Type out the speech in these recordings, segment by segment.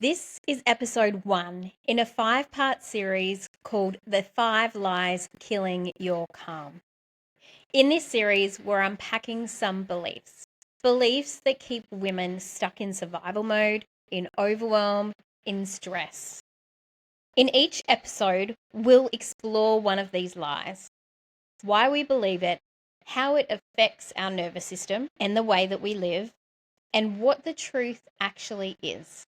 This is episode 1 in a 5-part series called The 5 Lies Killing Your Calm. In this series, we're unpacking some beliefs that keep women stuck in survival mode, in overwhelm, in stress. In each episode, we'll explore one of these lies, why we believe it, how it affects our nervous system and the way that we live, and what the truth actually is.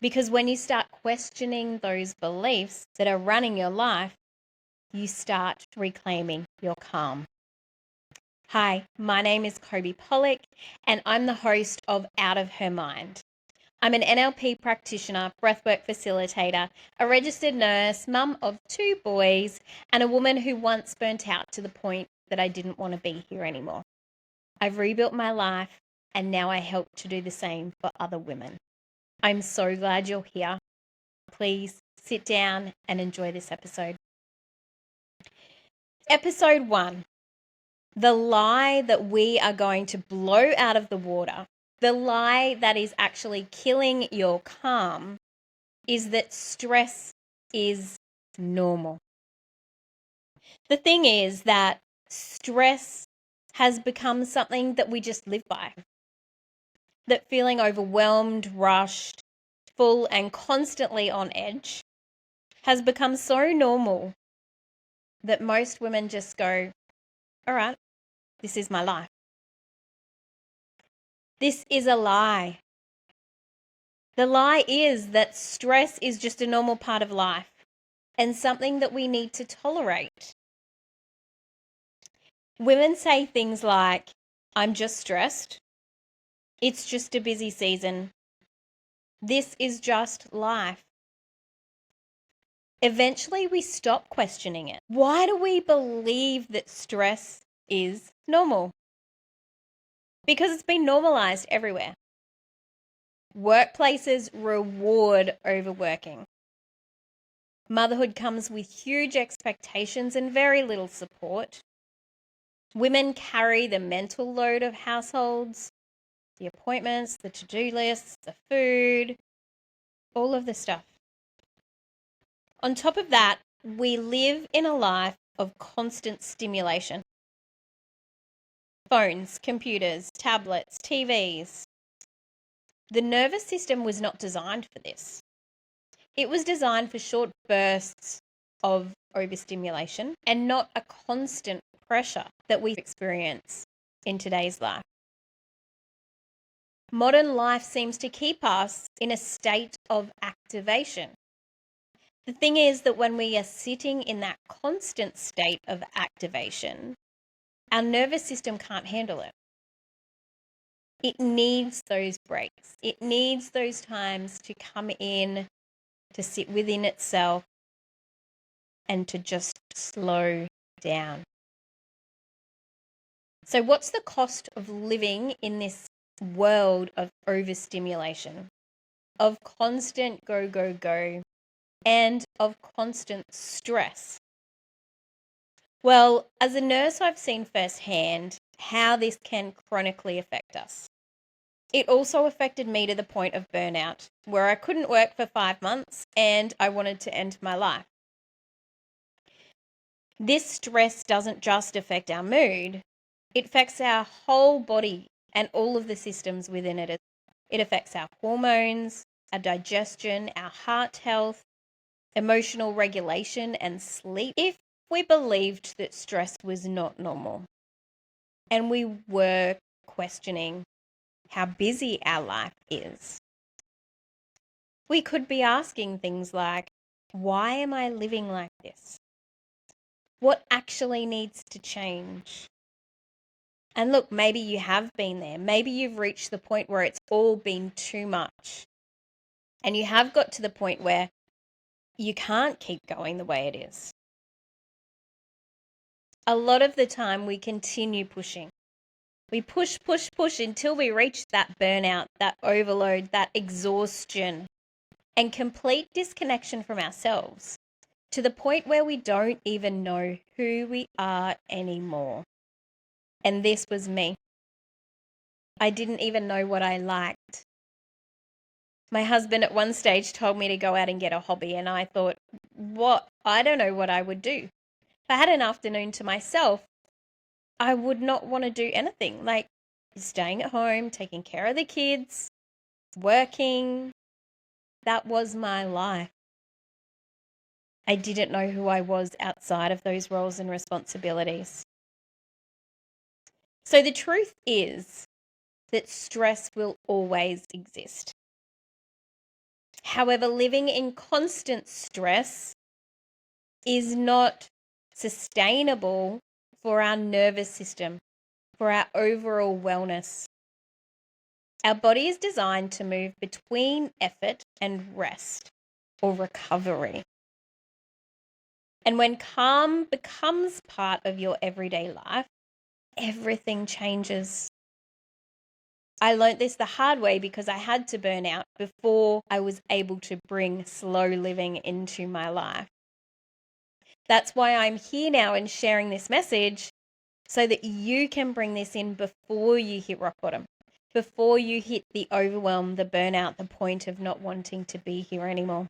Because when you start questioning those beliefs that are running your life, you start reclaiming your calm. Hi, my name is Kobe Pollock, and I'm the host of Out of Her Mind. I'm an NLP practitioner, breathwork facilitator, a registered nurse, mum of 2 boys, and a woman who once burnt out to the point that I didn't want to be here anymore. I've rebuilt my life, and now I help to do the same for other women. I'm so glad you're here. Please sit down and enjoy this episode. Episode 1, the lie that we are going to blow out of the water, the lie that is actually killing your calm, is that stress is normal. The thing is that stress has become something that we just live by. That feeling overwhelmed, rushed, full, and constantly on edge has become so normal that most women just go, all right, this is my life. This is a lie. The lie is that stress is just a normal part of life and something that we need to tolerate. Women say things like, I'm just stressed. It's just a busy season. This is just life. Eventually, we stop questioning it. Why do we believe that stress is normal? Because it's been normalized everywhere. Workplaces reward overworking. Motherhood comes with huge expectations and very little support. Women carry the mental load of households, the appointments, the to-do lists, the food, all of the stuff. On top of that, we live in a life of constant stimulation. Phones, computers, tablets, TVs. The nervous system was not designed for this. It was designed for short bursts of overstimulation and not a constant pressure that we experience in today's life. Modern life seems to keep us in a state of activation. The thing is that when we are sitting in that constant state of activation, our nervous system can't handle it. It needs those breaks. It needs those times to come in, to sit within itself, and to just slow down. So what's the cost of living in this world of overstimulation, of constant go, go, go, and of constant stress? Well, as a nurse, I've seen firsthand how this can chronically affect us. It also affected me to the point of burnout, where I couldn't work for 5 months and I wanted to end my life. This stress doesn't just affect our mood, it affects our whole body and all of the systems within it. It affects our hormones, our digestion, our heart health, emotional regulation, and sleep. If we believed that stress was not normal and we were questioning how busy our life is, we could be asking things like, why am I living like this? What actually needs to change? And look, maybe you have been there. Maybe you've reached the point where it's all been too much. And you have got to the point where you can't keep going the way it is. A lot of the time we continue pushing. We push, push, push until we reach that burnout, that overload, that exhaustion, and complete disconnection from ourselves to the point where we don't even know who we are anymore. And this was me. I didn't even know what I liked. My husband at one stage told me to go out and get a hobby, and I thought, what? I don't know what I would do. If I had an afternoon to myself, I would not want to do anything like staying at home, taking care of the kids, working. That was my life. I didn't know who I was outside of those roles and responsibilities. So the truth is that stress will always exist. However, living in constant stress is not sustainable for our nervous system, for our overall wellness. Our body is designed to move between effort and rest or recovery. And when calm becomes part of your everyday life, everything changes. I learned this the hard way because I had to burn out before I was able to bring slow living into my life. That's why I'm here now and sharing this message so that you can bring this in before you hit rock bottom, before you hit the overwhelm, the burnout, the point of not wanting to be here anymore.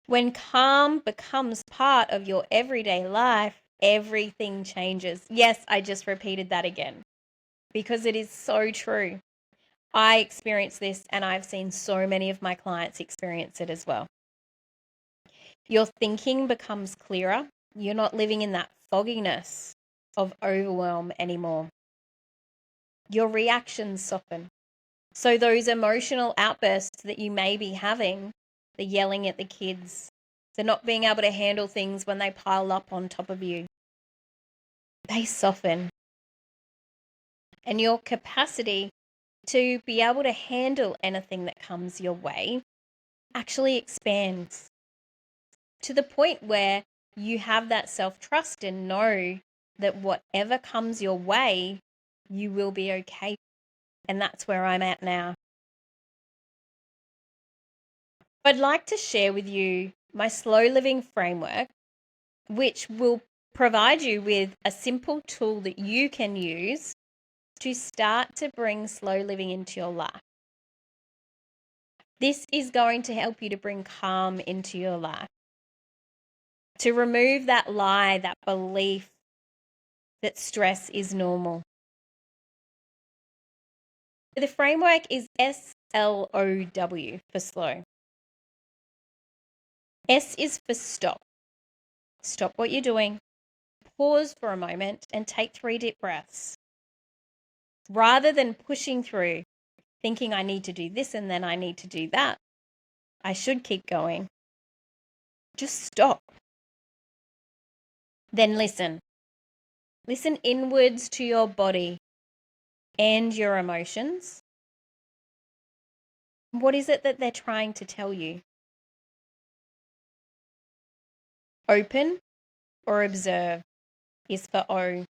When calm becomes part of your everyday life, everything changes. Yes, I just repeated that again because it is so true. I experience this and I've seen so many of my clients experience it as well. Your thinking becomes clearer. You're not living in that fogginess of overwhelm anymore. Your reactions soften. So those emotional outbursts that you may be having, the yelling at the kids, the not being able to handle things when they pile up on top of you, they soften. And your capacity to be able to handle anything that comes your way actually expands to the point where you have that self-trust and know that whatever comes your way, you will be okay. And that's where I'm at now. I'd like to share with you my slow living framework, which will provide you with a simple tool that you can use to start to bring slow living into your life. This is going to help you to bring calm into your life, to remove that lie, that belief that stress is normal. The framework is SLOW for slow. S is for stop. Stop what you're doing, pause for a moment, and take 3 deep breaths. Rather than pushing through, thinking I need to do this and then I need to do that, I should keep going. Just stop. Then listen. Listen inwards to your body and your emotions. What is it that they're trying to tell you? Open or observe is for O.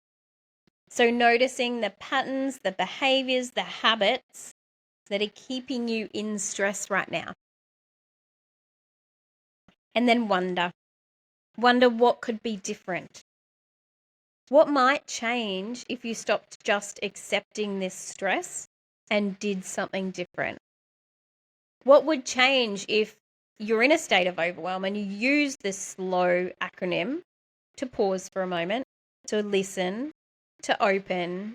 So noticing the patterns, the behaviors, the habits that are keeping you in stress right now. And then wonder. Wonder what could be different. What might change if you stopped just accepting this stress and did something different? What would change if you're in a state of overwhelm and you use the SLOW acronym to pause for a moment, to listen, to open,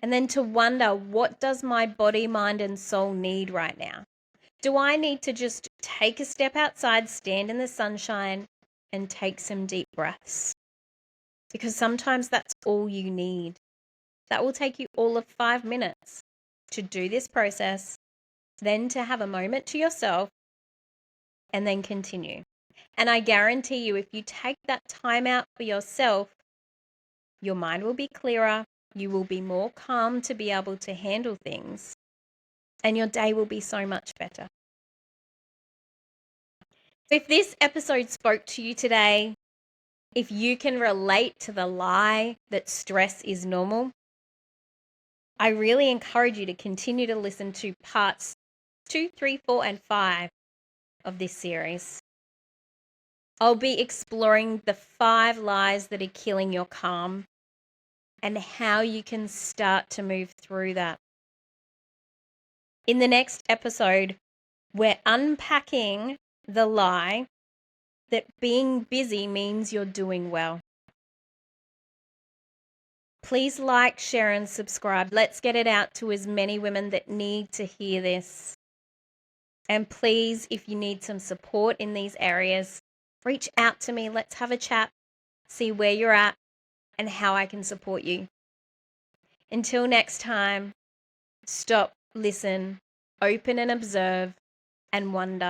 and then to wonder, what does my body, mind, and soul need right now? Do I need to just take a step outside, stand in the sunshine, and take some deep breaths? Because sometimes that's all you need. That will take you all of 5 minutes to do this process, then to have a moment to yourself, and then continue. And I guarantee you, if you take that time out for yourself, your mind will be clearer, you will be more calm to be able to handle things, and your day will be so much better. If this episode spoke to you today, if you can relate to the lie that stress is normal, I really encourage you to continue to listen to parts 2, 3, 4, and 5 of this series. I'll be exploring the 5 lies that are killing your calm and how you can start to move through that. In the next episode, we're unpacking the lie that being busy means you're doing well. Please like, share, and subscribe. Let's get it out to as many women that need to hear this. And please, if you need some support in these areas, reach out to me. Let's have a chat, see where you're at, and how I can support you. Until next time, stop, listen, open and observe, and wonder.